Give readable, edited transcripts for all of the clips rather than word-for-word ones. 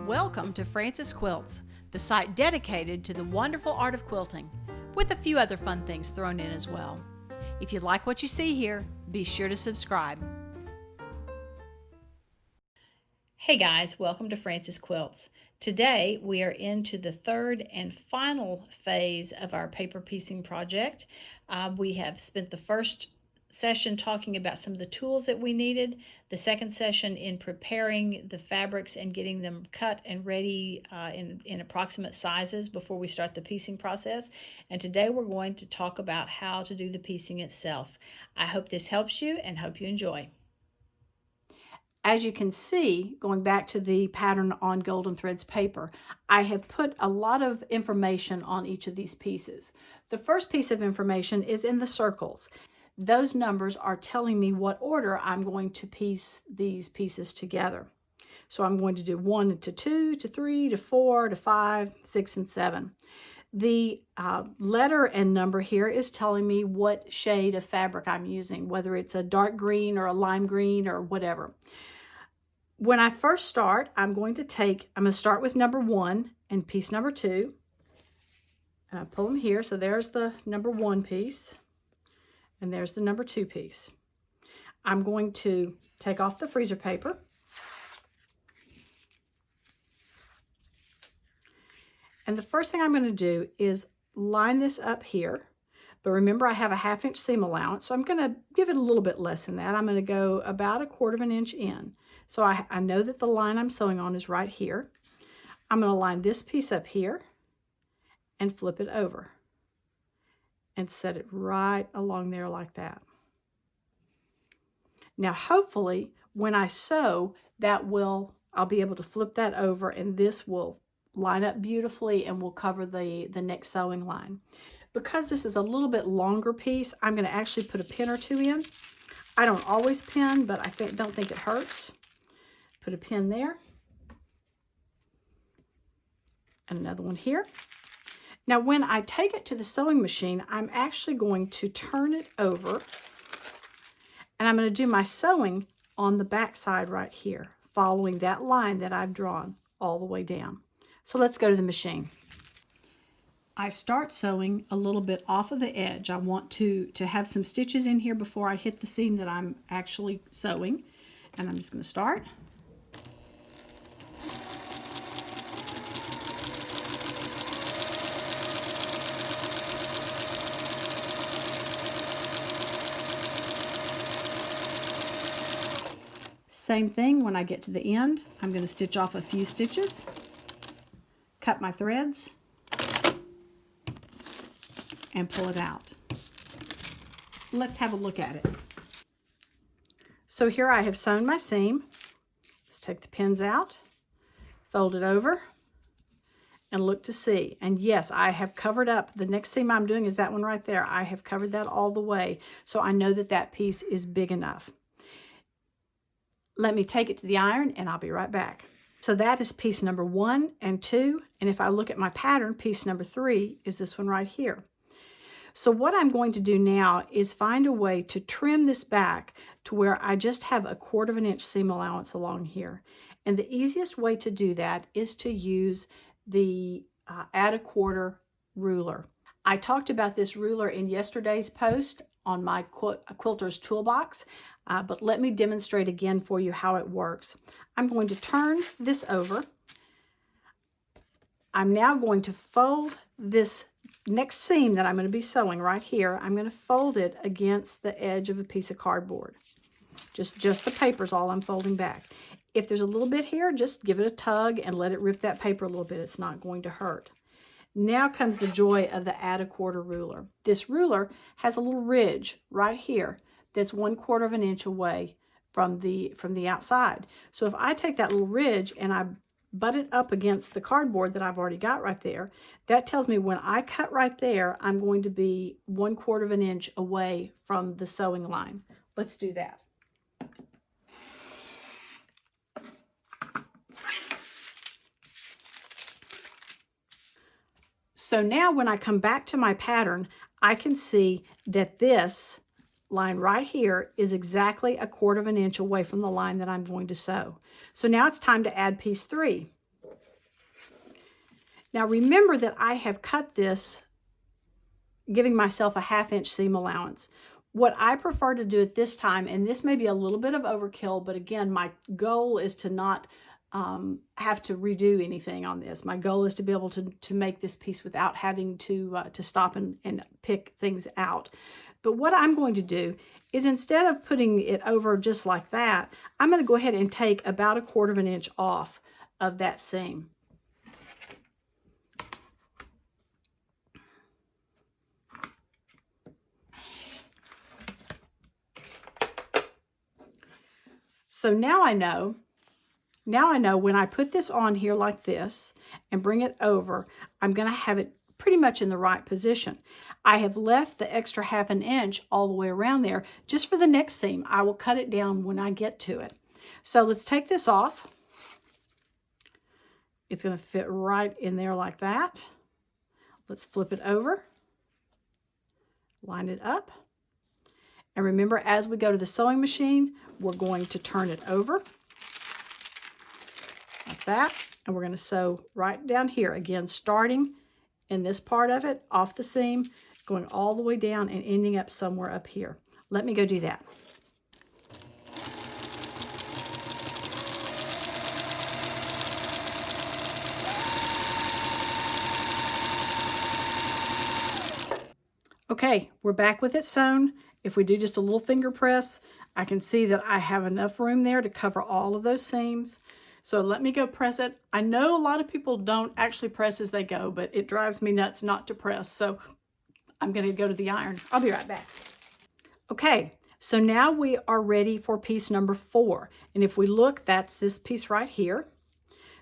Welcome to Frances Quilts, the site dedicated to the wonderful art of quilting, with a few other fun things thrown in as well. If you like what you see here, be sure to subscribe. Hey guys, welcome to Frances Quilts. Today we are into the third and final phase of our paper piecing project. We have spent the first session talking about some of the tools that we needed, the second session in preparing the fabrics and getting them cut and ready in approximate sizes before we start the piecing process. And today we're going to talk about how to do the piecing itself. I hope this helps you and hope you enjoy. As you can see, going back to the pattern on Golden Threads paper, I have put a lot of information on each of these pieces. The first piece of information is in the circles. Those numbers are telling me what order I'm going to piece these pieces together. So I'm going to do 1 to 2 to 3 to 4 to 5, 6, and 7. The letter and number here is telling me what shade of fabric I'm using, whether it's a dark green or a lime green or whatever. When I first start, I'm going to start with number 1 and piece number 2. And I pull them here, so there's the number 1 piece. And there's the number 2 piece. I'm going to take off the freezer paper. And the first thing I'm going to do is line this up here. But remember, I have a 1/2 inch seam allowance, so I'm going to give it a little bit less than that. I'm going to go about 1/4 inch in. So I know that the line I'm sewing on is right here. I'm going to line this piece up here and flip it over and set it right along there like that. Now hopefully when I sew, I'll be able to flip that over and this will line up beautifully and will cover the next sewing line. Because this is a little bit longer piece, I'm going to actually put a pin or 2 in. I don't always pin, but I don't think it hurts. Put a pin there. And another one here. Now, when I take it to the sewing machine, I'm actually going to turn it over and I'm going to do my sewing on the back side right here, following that line that I've drawn all the way down. So let's go to the machine. I start sewing a little bit off of the edge. I want to have some stitches in here before I hit the seam that I'm actually sewing. And I'm just going to start. Same thing when I get to the end. I'm going to stitch off a few stitches, cut my threads, and pull it out. Let's have a look at it. So here I have sewn my seam. Let's take the pins out, fold it over, and look to see. And yes, I have covered up. The next seam I'm doing is that one right there. I have covered that all the way, so I know that that piece is big enough. Let me take it to the iron and I'll be right back. So that is piece number 1 and 2. And if I look at my pattern, piece number 3 is this one right here. So what I'm going to do now is find a way to trim this back to where I just have 1/4 inch seam allowance along here. And the easiest way to do that is to use the add 1/4 ruler. I talked about this ruler in yesterday's post on my Quilter's Toolbox, but let me demonstrate again for you how it works. I'm going to turn this over. I'm now going to fold this next seam that I'm going to be sewing right here. I'm going to fold it against the edge of a piece of cardboard. Just the paper's all I'm folding back. If there's a little bit here, just give it a tug and let it rip that paper a little bit. It's not going to hurt. Now comes the joy of the add 1/4 ruler. This ruler has a little ridge right here that's 1/4 inch away from the outside. So if I take that little ridge and I butt it up against the cardboard that I've already got right there, that tells me when I cut right there, I'm going to be 1/4 inch away from the sewing line. Let's do that. So now when I come back to my pattern, I can see that this line right here is exactly 1/4 inch away from the line that I'm going to sew. So now it's time to add piece 3. Now remember that I have cut this, giving myself a 1/2 inch seam allowance. What I prefer to do at this time, and this may be a little bit of overkill, but again, my goal is to not have to redo anything on this. My goal is to be able to make this piece without having to stop and pick things out. But what I'm going to do is, instead of putting it over just like that, I'm going to go ahead and take about 1/4 inch off of that seam. So now I know when I put this on here like this and bring it over, I'm going to have it pretty much in the right position. I have left the extra 1/2 inch all the way around there just for the next seam. I will cut it down when I get to it. So let's take this off. It's going to fit right in there like that. Let's flip it over, line it up. And remember, as we go to the sewing machine, we're going to turn it over like that. And we're going to sew right down here. Again, starting in this part of it, off the seam, going all the way down and ending up somewhere up here. Let me go do that. Okay, we're back with it sewn. If we do just a little finger press, I can see that I have enough room there to cover all of those seams. So let me go press it. I know a lot of people don't actually press as they go, but it drives me nuts not to press. So I'm going to go to the iron. I'll be right back. Okay, so now we are ready for piece number 4. And if we look, that's this piece right here.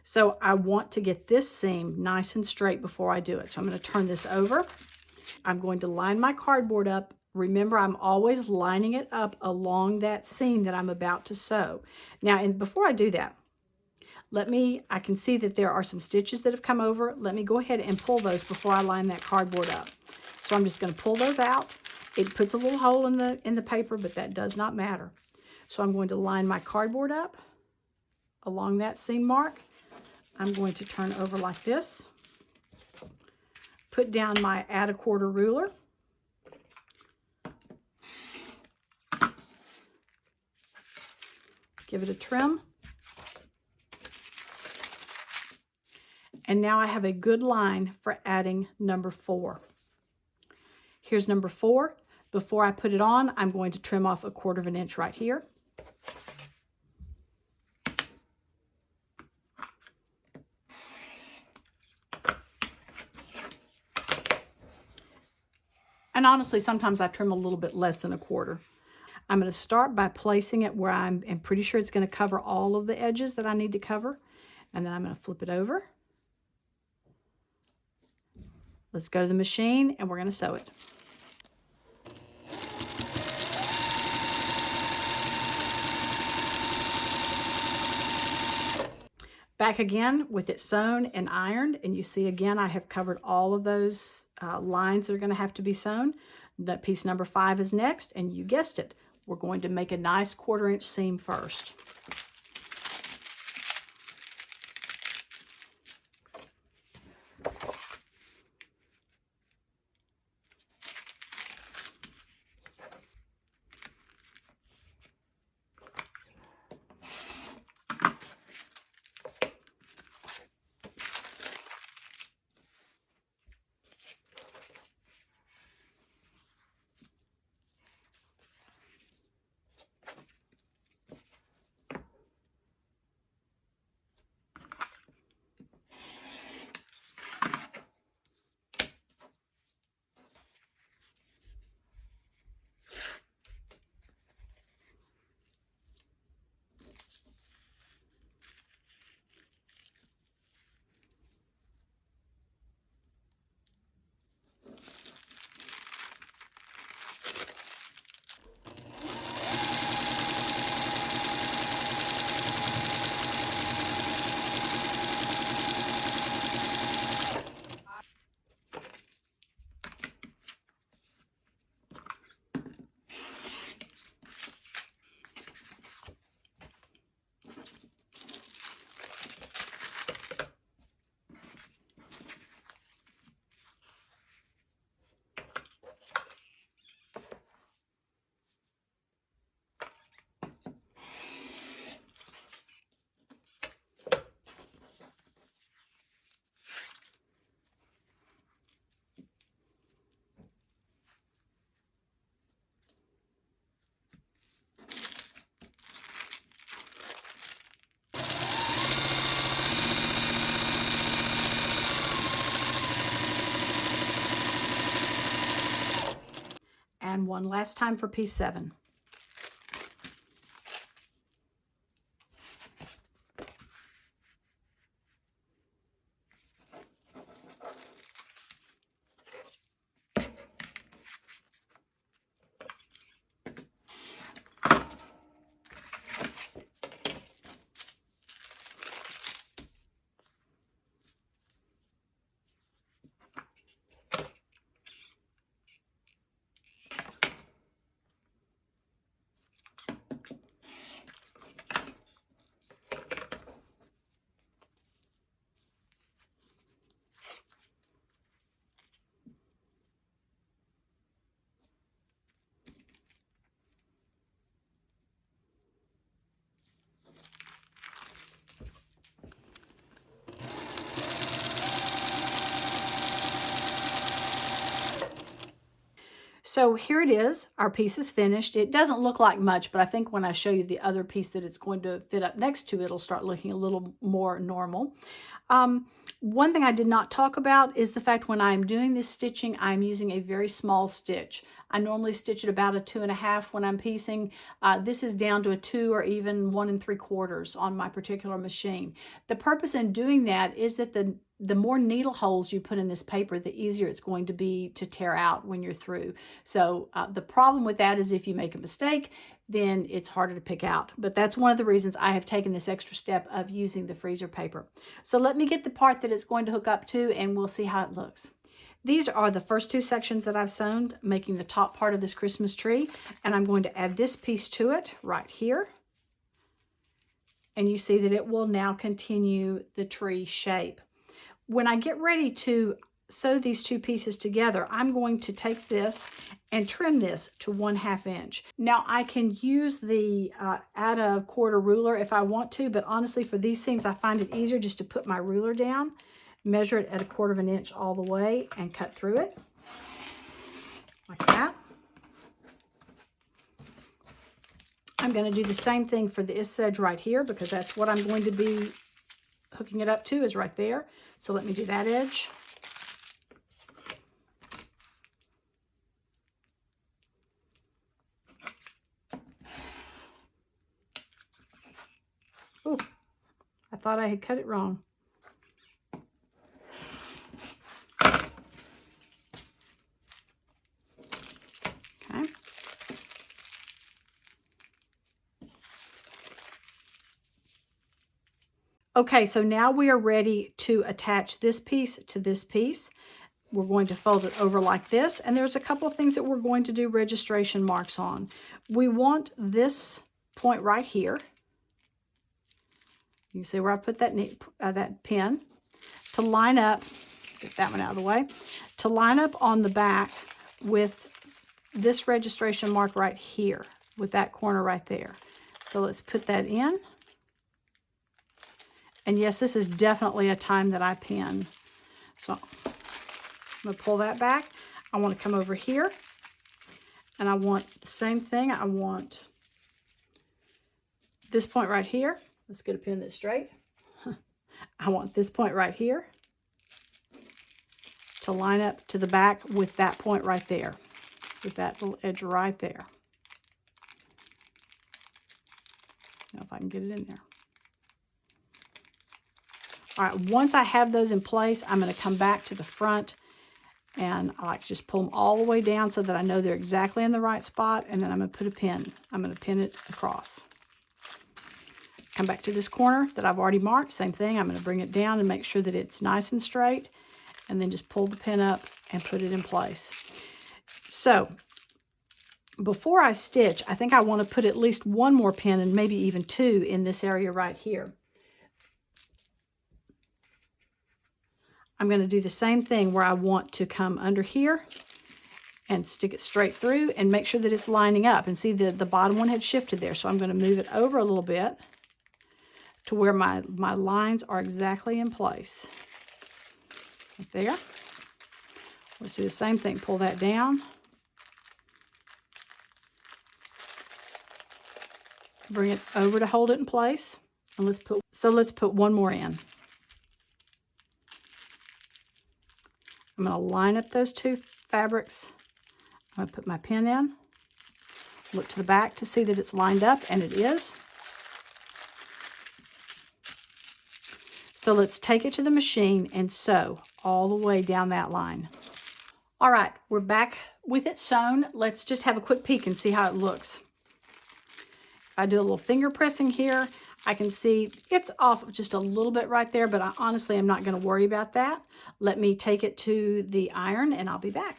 So I want to get this seam nice and straight before I do it. So I'm going to turn this over. I'm going to line my cardboard up. Remember, I'm always lining it up along that seam that I'm about to sew. Now, and before I do that, I can see that there are some stitches that have come over. Let me go ahead and pull those before I line that cardboard up. So I'm just going to pull those out. It puts a little hole in the paper, but that does not matter. So I'm going to line my cardboard up along that seam mark. I'm going to turn over like this. Put down my add 1/4 ruler. Give it a trim. And now I have a good line for adding number 4. Here's number 4. Before I put it on, I'm going to trim off 1/4 inch right here. And honestly, sometimes I trim a little bit less than 1/4. I'm going to start by placing it where I'm pretty sure it's going to cover all of the edges that I need to cover. And then I'm going to flip it over. Let's go to the machine and we're going to sew it. Back again with it sewn and ironed, and you see again I have covered all of those lines that are going to have to be sewn. That piece number 5 is next, and you guessed it, we're going to make a nice 1/4 inch seam first. one last time for piece 7. So here it is. Our piece is finished. It doesn't look like much, but I think when I show you the other piece that it's going to fit up next to, it'll start looking a little more normal. One thing I did not talk about is the fact when I'm doing this stitching, I'm using a very small stitch. I normally stitch at about a 2.5 when I'm piecing. This is down to a 2 or even 1 3/4 on my particular machine. The purpose in doing that is that the more needle holes you put in this paper, the easier it's going to be to tear out when you're through. So the problem with that is if you make a mistake, then it's harder to pick out. But that's one of the reasons I have taken this extra step of using the freezer paper. So let me get the part that it's going to hook up to and we'll see how it looks. These are the first 2 sections that I've sewn, making the top part of this Christmas tree. And I'm going to add this piece to it right here. And you see that it will now continue the tree shape. When I get ready to sew these 2 pieces together, I'm going to take this and trim this to 1/2 inch. Now I can use the add a quarter ruler if I want to, but honestly for these seams I find it easier just to put my ruler down, measure it at a 1/4 inch all the way and cut through it like that. I'm going to do the same thing for this edge right here because that's what I'm going to be hooking it up to is right there. So let me do that edge. Ooh, I thought I had cut it wrong. Okay. Okay, so now we are ready to attach this piece to this piece. We're going to fold it over like this, and there's a couple of things that we're going to do registration marks on. We want this point right here. You can see where I put that pin to line up, get that one out of the way, to line up on the back with this registration mark right here, with that corner right there. So let's put that in. And yes, this is definitely a time that I pin. So I'm going to pull that back. I want to come over here, and I want the same thing. I want this point right here. Let's get a pin that's straight. I want this point right here to line up to the back with that point right there, with that little edge right there. Now if I can get it in there. All right, once I have those in place, I'm going to come back to the front, and I like to just pull them all the way down so that I know they're exactly in the right spot, and then I'm going to put a pin. I'm going to pin it across. Come back to this corner that I've already marked, same thing. I'm going to bring it down and make sure that it's nice and straight, and then just pull the pin up and put it in place. So before I stitch, I think I want to put at least 1 more pin and maybe even 2 in this area right here. I'm going to do the same thing where I want to come under here and stick it straight through and make sure that it's lining up. And see, the bottom one had shifted there, so I'm going to move it over a little bit to where my lines are exactly in place. Right there. Let's do the same thing. Pull that down. Bring it over to hold it in place. And let's put 1 more in. I'm going to line up those 2 fabrics. I'm going to put my pin in. look to the back to see that it's lined up, and it is. So let's take it to the machine and sew all the way down that line. All right, we're back with it sewn. Let's just have a quick peek and see how it looks. If I do a little finger pressing here, I can see it's off just a little bit right there, but I honestly am not going to worry about that. Let me take it to the iron and I'll be back.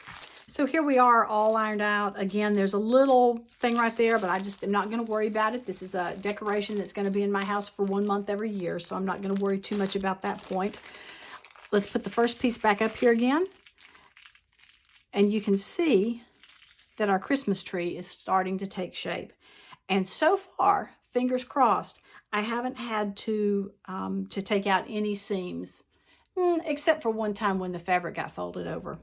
So here we are, all ironed out. Again, there's a little thing right there, but I just am not going to worry about it. This is a decoration that's going to be in my house for 1 month every year, so I'm not going to worry too much about that point. Let's put the first piece back up here again. And you can see that our Christmas tree is starting to take shape. And so far, fingers crossed, I haven't had to take out any seams, except for one time when the fabric got folded over.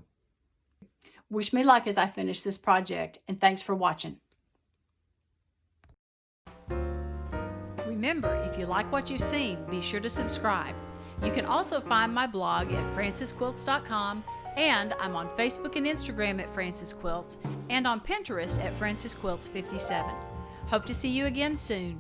Wish me luck as I finish this project, and thanks for watching. Remember, if you like what you've seen, be sure to subscribe. You can also find my blog at francisquilts.com, and I'm on Facebook and Instagram at Francis Quilts, and on Pinterest at Francis Quilts 57. Hope to see you again soon.